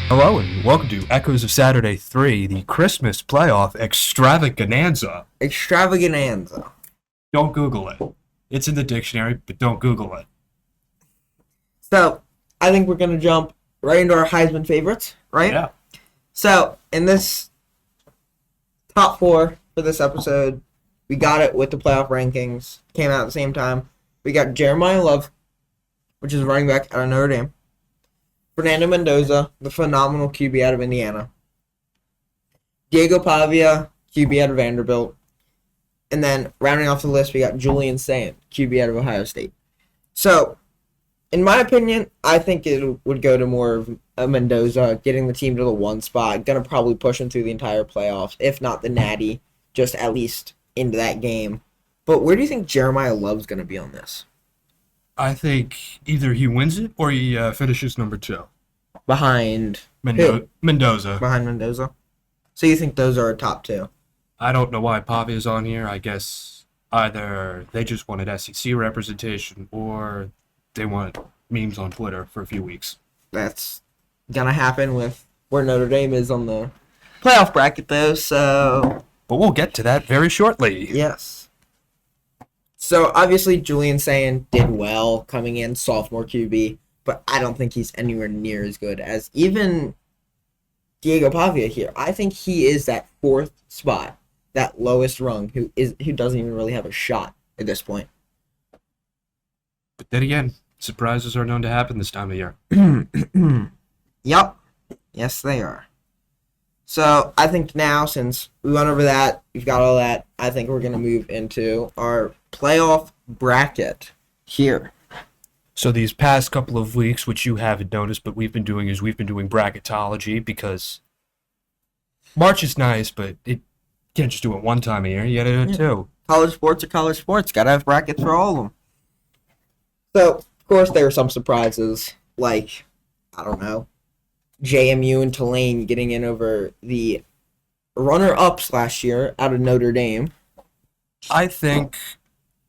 Hello and welcome to Echoes of Saturday 3, the Christmas playoff extravaganza. Extravaganza. Don't Google it. It's in the dictionary, but don't Google it. So, I think we're going to jump right into our Heisman favorites, right? Yeah. So, in this top four for this episode, we got it with the playoff rankings. Came out at the same time. We got Jeremiah Love, which is running back out of Notre Dame. Fernando Mendoza, the phenomenal QB out of Indiana. Diego Pavia, QB out of Vanderbilt. And then, rounding off the list, we got Julian Sayin, QB out of Ohio State. So, in my opinion, I think it would go to more of a Mendoza, getting the team to the one spot. Going to probably push him through the entire playoffs, if not the Natty, just at least into that game. But where do you think Jeremiah Love's going to be on this? I think either he wins it or he finishes number 2. Behind Mendoza. Behind Mendoza. So you think those are our top two? I don't know why Pavia's on here. I guess either they just wanted SEC representation or they want memes on Twitter for a few weeks. That's gonna happen with where Notre Dame is on the playoff bracket, though. So, but we'll get to that very shortly. Yes. So obviously Julian Sayin did well coming in, sophomore QB, but I don't think he's anywhere near as good as even Diego Pavia here. I think he is that fourth spot, that lowest rung, who doesn't even really have a shot at this point. But then again, surprises are known to happen this time of year. Yep. Yes, they are. So I think now, since we went over that, we've got all that, I think we're going to move into our playoff bracket here. So these past couple of weeks, which you haven't noticed, but we've been doing bracketology because March is nice, but you can't just do it one time a year. You got to do it too. College sports are college sports. Got to have brackets for all of them. So, of course, there were some surprises, like, I don't know, JMU and Tulane getting in over the runner-ups last year out of Notre Dame. I think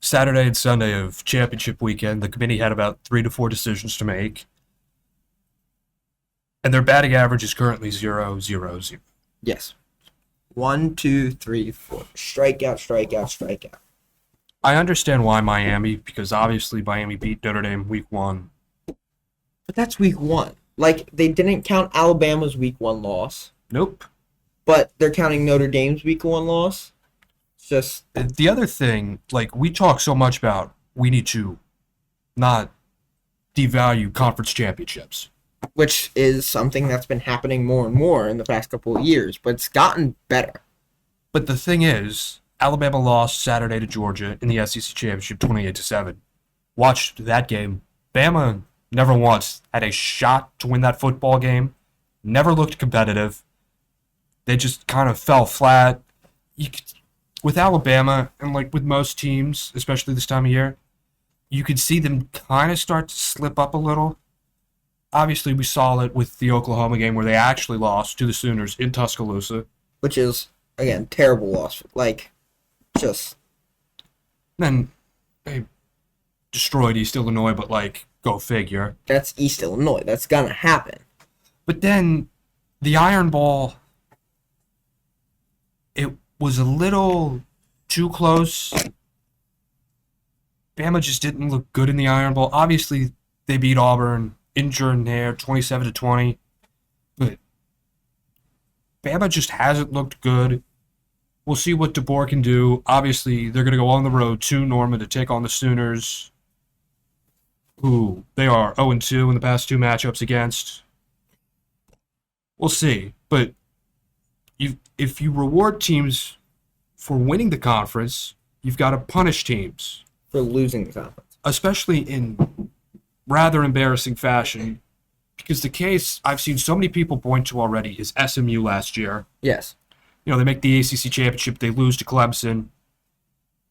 Saturday and Sunday of championship weekend, the committee had about 3 to 4 decisions to make. And their batting average is currently 0-0-0. Yes. 1, 2, 3, 4. Strikeout, strikeout, strikeout. I understand why Miami, because obviously Miami beat Notre Dame week 1. But that's week 1. Like, they didn't count Alabama's week 1 loss. Nope. But they're counting Notre Dame's week 1 loss. It's just... The other thing, like, we talk so much about we need to not devalue conference championships. Which is something that's been happening more and more in the past couple of years. But it's gotten better. But the thing is, Alabama lost Saturday to Georgia in the SEC Championship 28-7. Watched that game. Bama never once had a shot to win that football game. Never looked competitive. They just kind of fell flat. With Alabama, and like with most teams, especially this time of year, you could see them kind of start to slip up a little. Obviously, we saw it with the Oklahoma game where they actually lost to the Sooners in Tuscaloosa. Which is, again, terrible loss. Like, just... Then they destroyed East Illinois, but like, go figure. That's East Illinois. That's gonna happen. But then the Iron Bowl, it was a little too close. Bama just didn't look good in the Iron Bowl. Obviously, they beat Auburn in Jordan-Hare 27-20. But Bama just hasn't looked good. We'll see what DeBoer can do. Obviously, they're going to go on the road to Norman to take on the Sooners, who they are 0-2 in the past 2 matchups against. We'll see. But if you reward teams for winning the conference, you've got to punish teams For losing the conference. Especially in rather embarrassing fashion. Because the case I've seen so many people point to already is SMU last year. Yes. You know, they make the ACC championship, they lose to Clemson.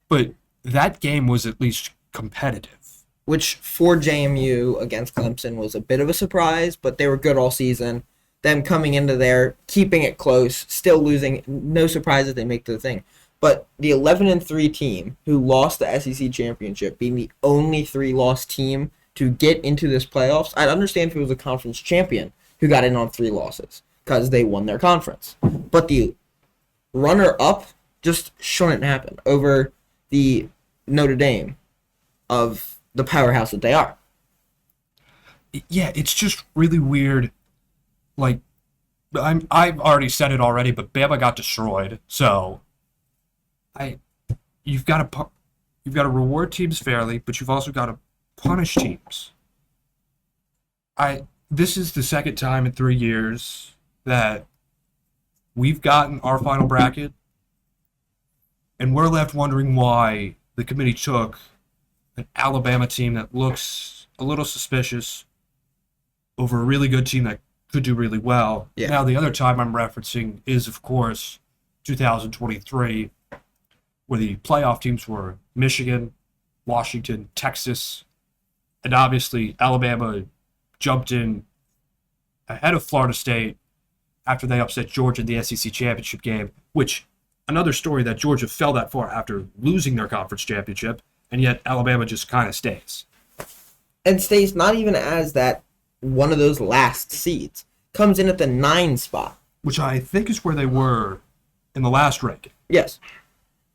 But that game was at least competitive. Which, for JMU against Clemson, was a bit of a surprise, but they were good all season. Them coming into there, keeping it close, still losing, no surprise that they make the thing. But the 11-3 team who lost the SEC championship, being the only 3-loss team to get into this playoffs, I'd understand if it was a conference champion, who got in on 3 losses because they won their conference. But the runner-up just shouldn't happen over the Notre Dame of the powerhouse that they are. Yeah, it's just really weird. Like, I've already said it already, but Bama got destroyed. So, you've got to reward teams fairly, but you've also got to punish teams. This is the second time in 3 years that we've gotten our final bracket, and we're left wondering why the committee took an Alabama team that looks a little suspicious over a really good team that could do really well. Yeah. Now, the other time I'm referencing is, of course, 2023, where the playoff teams were Michigan, Washington, Texas, and obviously Alabama jumped in ahead of Florida State after they upset Georgia in the SEC Championship game, which, another story that Georgia fell that far after losing their conference championship, and yet Alabama just kind of stays. And stays not even as that one of those last seeds. Comes in at the 9 spot. Which I think is where they were in the last ranking. Yes.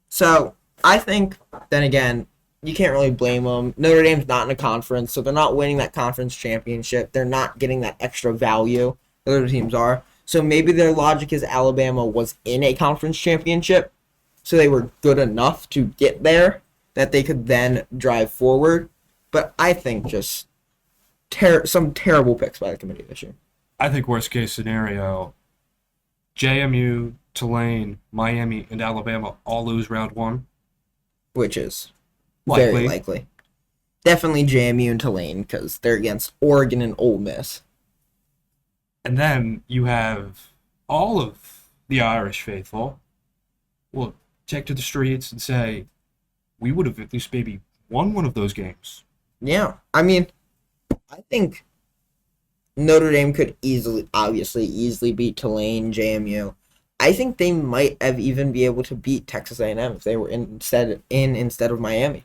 So, I think, then again, you can't really blame them. Notre Dame's not in a conference, so they're not winning that conference championship. They're not getting that extra value that other teams are. So maybe their logic is Alabama was in a conference championship, so they were good enough to get there that they could then drive forward. But I think just some terrible picks by the committee this year. I think worst case scenario, JMU, Tulane, Miami, and Alabama all lose round 1. Which is Likely. very likely. Definitely JMU and Tulane because they're against Oregon and Ole Miss. And then you have all of the Irish faithful will take to the streets and say, we would have at least maybe won one of those games. Yeah. I mean, I think Notre Dame could easily beat Tulane, JMU. I think they might have even be able to beat Texas A&M if they were instead of Miami.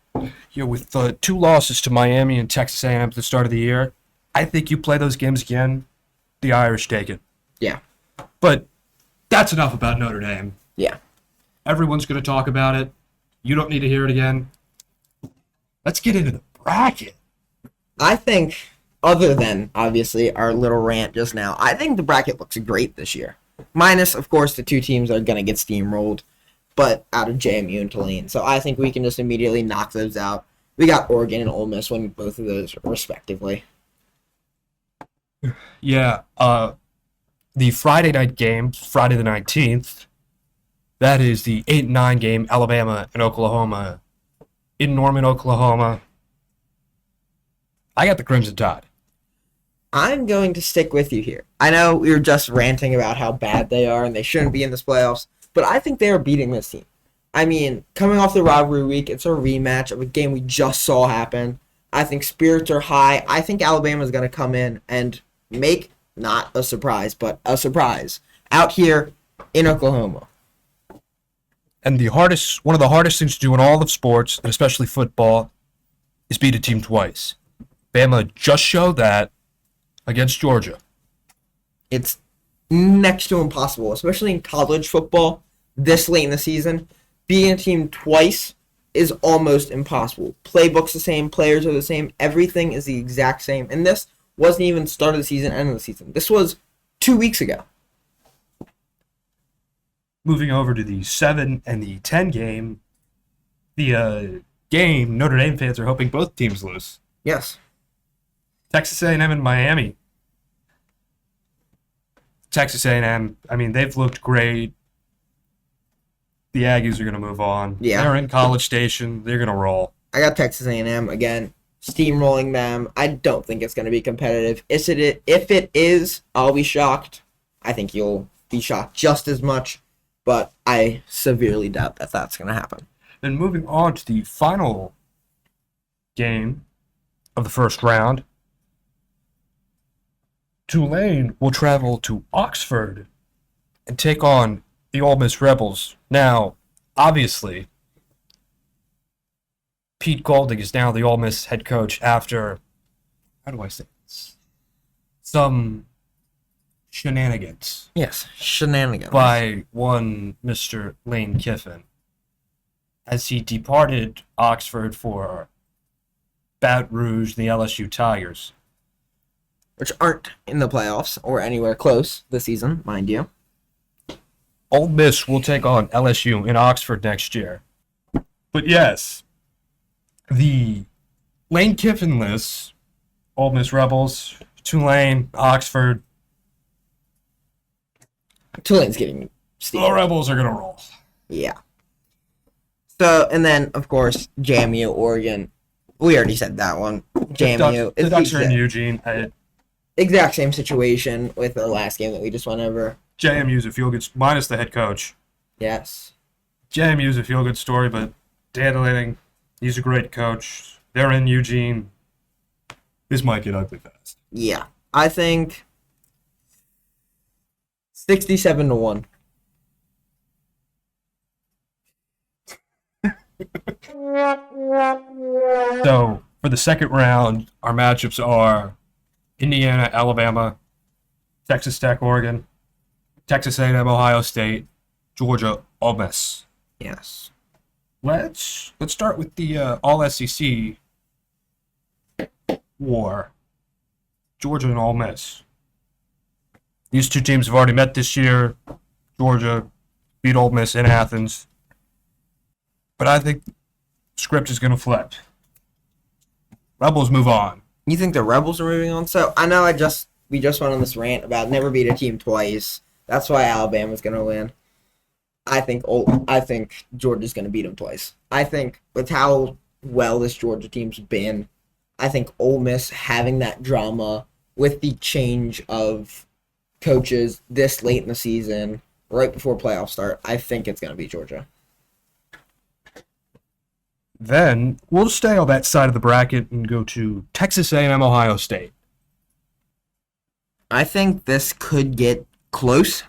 Yeah, with the 2 losses to Miami and Texas A&M at the start of the year, I think you play those games again, the Irish take it. Yeah. But that's enough about Notre Dame. Yeah. Everyone's going to talk about it. You don't need to hear it again. Let's get into the bracket. I think, other than, obviously, our little rant just now, I think the bracket looks great this year. Minus, of course, the 2 teams that are going to get steamrolled, but out of JMU and Tulane. So I think we can just immediately knock those out. We got Oregon and Ole Miss winning both of those, respectively. Yeah, the Friday night game, Friday the 19th, that is the 8-9 game, Alabama and Oklahoma, in Norman, Oklahoma. I got the Crimson Tide. I'm going to stick with you here. I know we were just ranting about how bad they are and they shouldn't be in this playoffs, but I think they are beating this team. I mean, coming off the rivalry week, it's a rematch of a game we just saw happen. I think spirits are high. I think Alabama's going to come in and make, not a surprise, but a surprise, out here in Oklahoma. And one of the hardest things to do in all of sports, and especially football, is beat a team twice. Bama just showed that against Georgia. It's next to impossible, especially in college football this late in the season. Beating a team twice is almost impossible. Playbook's the same, players are the same, everything is the exact same. And this wasn't even start of the season, end of the season. This was 2 weeks ago. Moving over to the 7 and the 10 game, the game Notre Dame fans are hoping both teams lose. Yes. Texas A&M and Miami. Texas A&M, I mean, they've looked great. The Aggies are going to move on. Yeah. They're in College Station. They're going to roll. I got Texas A&M, again, steamrolling them. I don't think it's going to be competitive. If it is, I'll be shocked. I think you'll be shocked just as much, but I severely doubt that that's going to happen. Then moving on to the final game of the first round, Tulane will travel to Oxford and take on the Ole Miss Rebels. Now, obviously, Pete Golding is now the Ole Miss head coach after, how do I say this? Some shenanigans Yes, shenanigans. by one Mr. Lane Kiffin as he departed Oxford for Baton Rouge, the LSU Tigers. Which aren't in the playoffs or anywhere close this season, mind you. Ole Miss will take on LSU in Oxford next year. But yes, the Lane Kiffin list, Ole Miss Rebels, Tulane, Oxford, Tulane's getting the steamed. Rebels are going to roll. Yeah. So, and then, of course, JMU, Oregon. We already said that one. JMU. The It's Ducks are in the Eugene. exact same situation with the last game that we just went over. JMU's a feel-good, minus the head coach. Yes. JMU's a feel-good story, but Dan Lanning, he's a great coach. They're in Eugene. This might get ugly fast. Yeah. I think 67-1. So, for the second round, our matchups are Indiana, Alabama, Texas Tech, Oregon, Texas A&M, Ohio State, Georgia, Ole Miss. Yes. Let's start with the All SEC war. Georgia and Ole Miss. These two teams have already met this year. Georgia beat Ole Miss in Athens. But I think the script is going to flip. Rebels move on. You think the Rebels are moving on? So I know we just went on this rant about never beat a team twice. That's why Alabama's gonna win. I think Georgia's gonna beat them twice. I think with how well this Georgia team's been, I think Ole Miss having that drama with the change of coaches this late in the season, right before playoffs start, I think it's gonna be Georgia. Then we'll stay on that side of the bracket and go to Texas A&M, Ohio State. I think this could get close,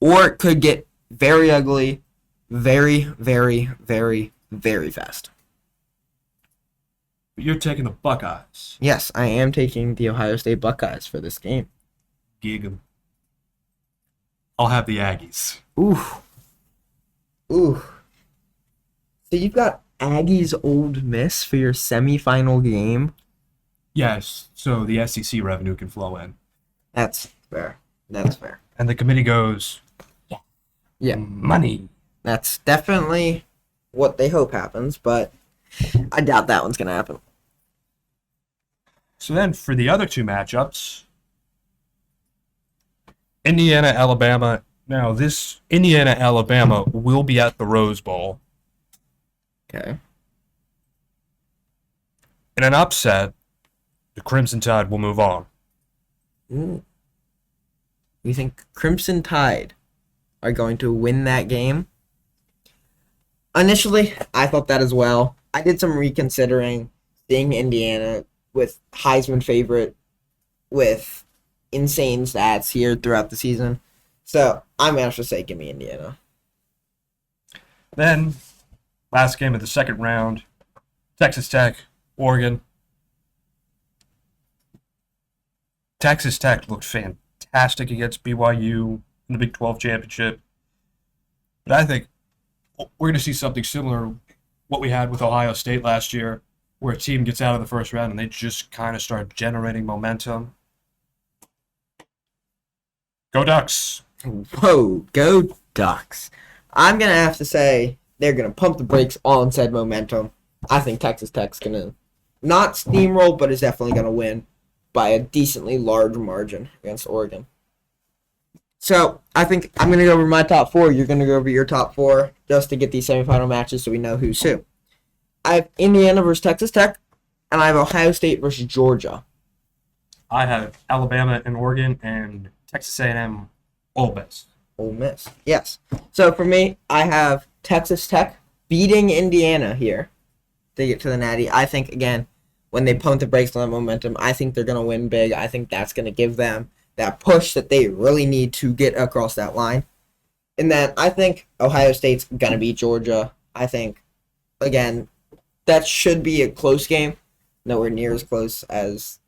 or it could get very ugly, very, very, very, very fast. But you're taking the Buckeyes. Yes, I am taking the Ohio State Buckeyes for this game. Gig 'em. I'll have the Aggies. Ooh. Ooh. So you've got Aggies Old Miss for your semifinal game? Yes, so the SEC revenue can flow in. That's fair. That's fair. And the committee goes, Yeah. money. That's definitely what they hope happens, but I doubt that one's going to happen. So then for the other two matchups, Indiana, Alabama. Now, this Indiana, Alabama will be at the Rose Bowl. Okay. In an upset, the Crimson Tide will move on. Ooh. You think Crimson Tide are going to win that game? Initially, I thought that as well. I did some reconsidering, seeing Indiana with Heisman favorite, with insane stats here throughout the season. So I'm going to have to say, give me Indiana. Then, last game of the second round, Texas Tech, Oregon. Texas Tech looked fantastic against BYU in the Big 12 championship. But I think we're going to see something similar what we had with Ohio State last year, where a team gets out of the first round and they just kind of start generating momentum. Go Ducks. Whoa, go Ducks. I'm going to have to say they're going to pump the brakes on said momentum. I think Texas Tech's going to not steamroll, but is definitely going to win by a decently large margin against Oregon. So I think I'm going to go over my top four. You're going to go over your top four just to get these semifinal matches so we know who's who. I have Indiana versus Texas Tech, and I have Ohio State versus Georgia. I have Alabama and Oregon and Texas A&M, Ole Miss. Ole Miss. Yes. So for me, I have Texas Tech beating Indiana here to get to the Natty. I think, again, when they pump the brakes on that momentum, I think they're going to win big. I think that's going to give them that push that they really need to get across that line. And then I think Ohio State's going to beat Georgia. I think, again, that should be a close game. Nowhere near as close as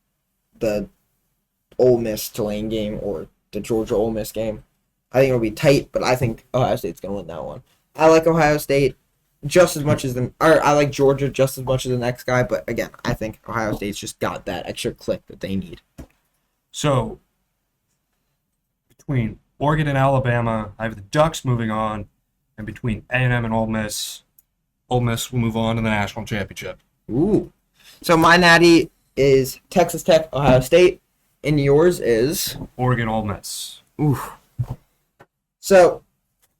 the Ole Miss Tulane game or the Georgia Ole Miss game. I think it'll be tight, but I think Ohio State's going to win that one. I like Ohio State just as much as I like Georgia just as much as the next guy, but again, I think Ohio State's just got that extra click that they need. So, between Oregon and Alabama, I have the Ducks moving on, and between A&M and Ole Miss will move on to the national championship. Ooh. So my natty is Texas Tech, Ohio State, and yours is? Oregon, Ole Miss. Ooh. So,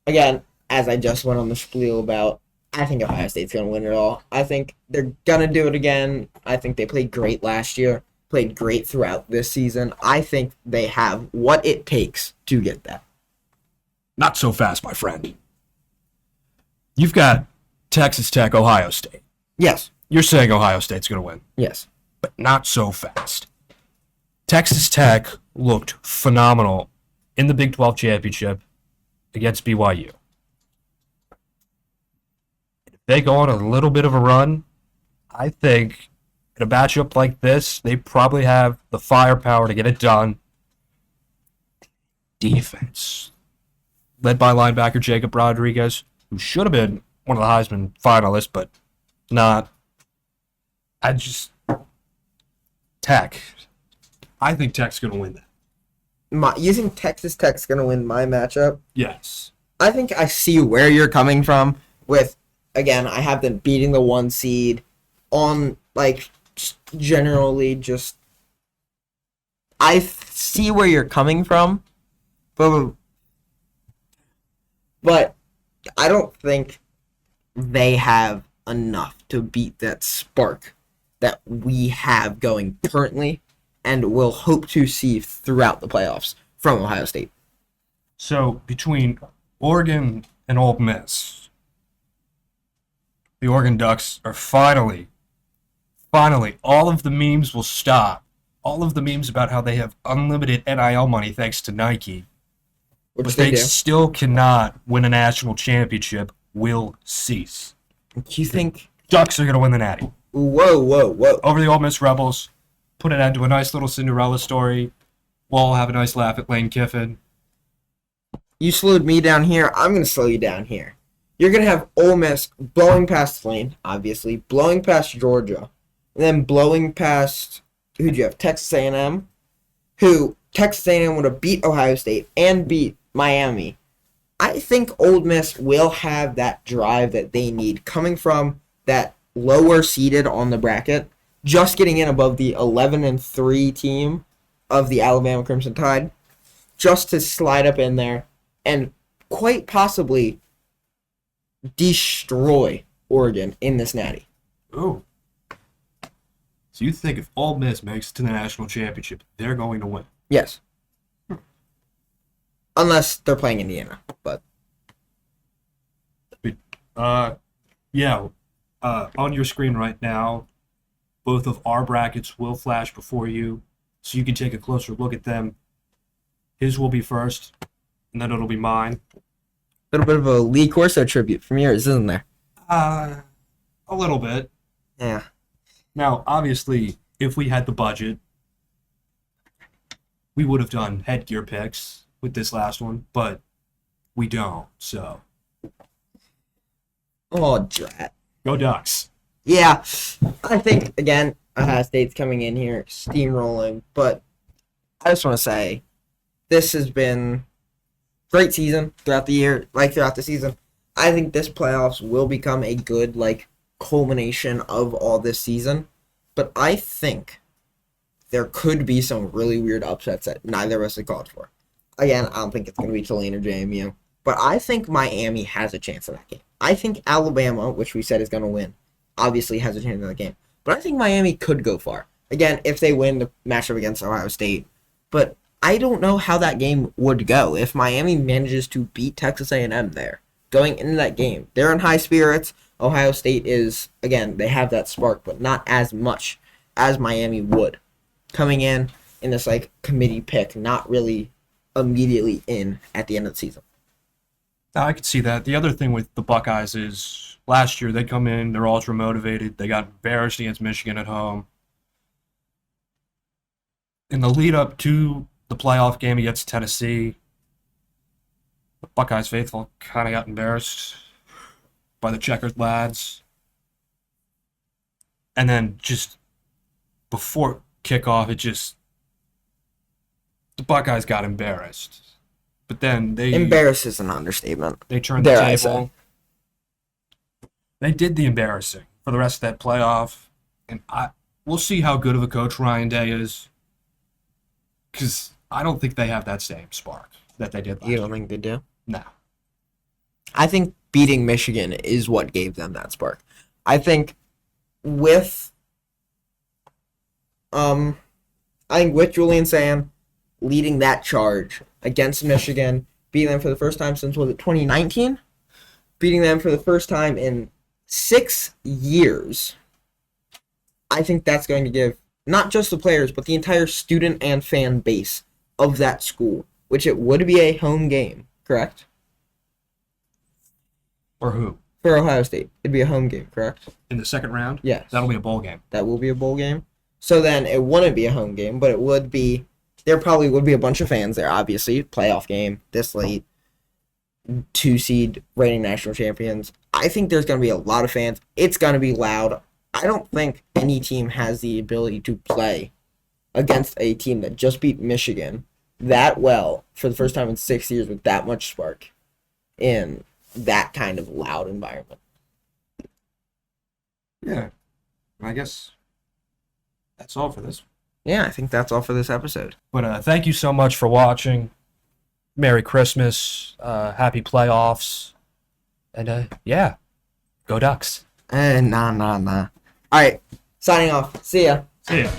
again, as I just went on the spiel about, I think Ohio State's going to win it all. I think they're going to do it again. I think they played great last year, played great throughout this season. I think they have what it takes to get that. Not so fast, my friend. You've got Texas Tech, Ohio State. Yes. You're saying Ohio State's going to win. Yes. But not so fast. Texas Tech looked phenomenal in the Big 12 championship against BYU. If they go on a little bit of a run, I think in a matchup like this, they probably have the firepower to get it done. Defense, led by linebacker Jacob Rodriguez, who should have been one of the Heisman finalists, but not. Tech. I think Tech's going to win that. You think Texas Tech's going to win my matchup? Yes. I think I see where you're coming from with, again, I have them beating the 1 seed on, like, generally just, I see where you're coming from, but I don't think they have enough to beat that spark that we have going currently and will hope to see throughout the playoffs from Ohio State. So, between Oregon and Ole Miss, the Oregon Ducks are finally, all of the memes will stop. All of the memes about how they have unlimited NIL money thanks to Nike. Which but they they do. still cannot win a national championship will cease. Do you think... Ducks are going to win the Natty. Whoa. Over the Ole Miss Rebels, put it into a nice little Cinderella story. We'll all have a nice laugh at Lane Kiffin. You slowed me down here. I'm going to slow you down here. You're going to have Ole Miss blowing past Lane, obviously, blowing past Georgia, and then blowing past, who'd you have, Texas A&M, who Texas A&M would have beat Ohio State and beat Miami. I think Ole Miss will have that drive that they need coming from that lower seeded on the bracket, just getting in above the 11-3 team of the Alabama Crimson Tide, just to slide up in there and quite possibly destroy Oregon in this natty. Ooh. So you think if Ole Miss makes it to the national championship, they're going to win? Yes. Unless they're playing Indiana, but... on your screen right now, both of our brackets will flash before you, so you can take a closer look at them. His will be first, and then it'll be mine. A little bit of a Lee Corso tribute from yours, isn't there? A little bit. Yeah. Now, obviously, if we had the budget, we would have done headgear picks with this last one, but we don't, so. Oh, drat. Go Ducks. Yeah, I think, again, Ohio State's coming in here, steamrolling, but I just want to say, this has been great season throughout the year, throughout the season. I think this playoffs will become a good, culmination of all this season, but I think there could be some really weird upsets that neither of us had called for. Again, I don't think it's going to be Tulane or JMU, but I think Miami has a chance in that game. I think Alabama, which we said is going to win, obviously has a chance in that game. But I think Miami could go far. Again, if they win the matchup against Ohio State. But I don't know how that game would go if Miami manages to beat Texas A&M there. Going into that game, they're in high spirits. Ohio State is, again, they have that spark, but not as much as Miami would. Coming in this, committee pick, not really immediately in at the end of the season. I could see that. The other thing with the Buckeyes is last year they come in, they're ultra motivated. They got embarrassed against Michigan at home. in the lead up to the playoff game against Tennessee, the Buckeyes faithful kind of got embarrassed by the checkered lads. And then just before kickoff, the Buckeyes got embarrassed. But then Embarrass is an understatement. they turned Dare the I table. They did the embarrassing for the rest of that playoff. And we'll see how good of a coach Ryan Day is. Because I don't think they have that same spark that they did last You year. don't think they do? No. I think beating Michigan is what gave them that spark. I think with Julian Sand leading that charge against Michigan, beating them for the first time since, was it 2019? Beating them for the first time in 6 years. I think that's going to give not just the players, but the entire student and fan base of that school, which it would be a home game, correct? For who? For Ohio State. It'd be a home game, correct? In the second round? Yes. That'll be a bowl game. That will be a bowl game. So then it wouldn't be a home game, but it would be, there probably would be a bunch of fans there, obviously. Playoff game, this late, 2-seed, reigning national champions. I think there's going to be a lot of fans. It's going to be loud. I don't think any team has the ability to play against a team that just beat Michigan that well for the first time in 6 years with that much spark in that kind of loud environment. Yeah. I guess that's all for this. Yeah, I think that's all for this episode. But thank you so much for watching. Merry Christmas. Happy playoffs. And yeah, go Ducks. Nah. All right, signing off. See ya. See ya.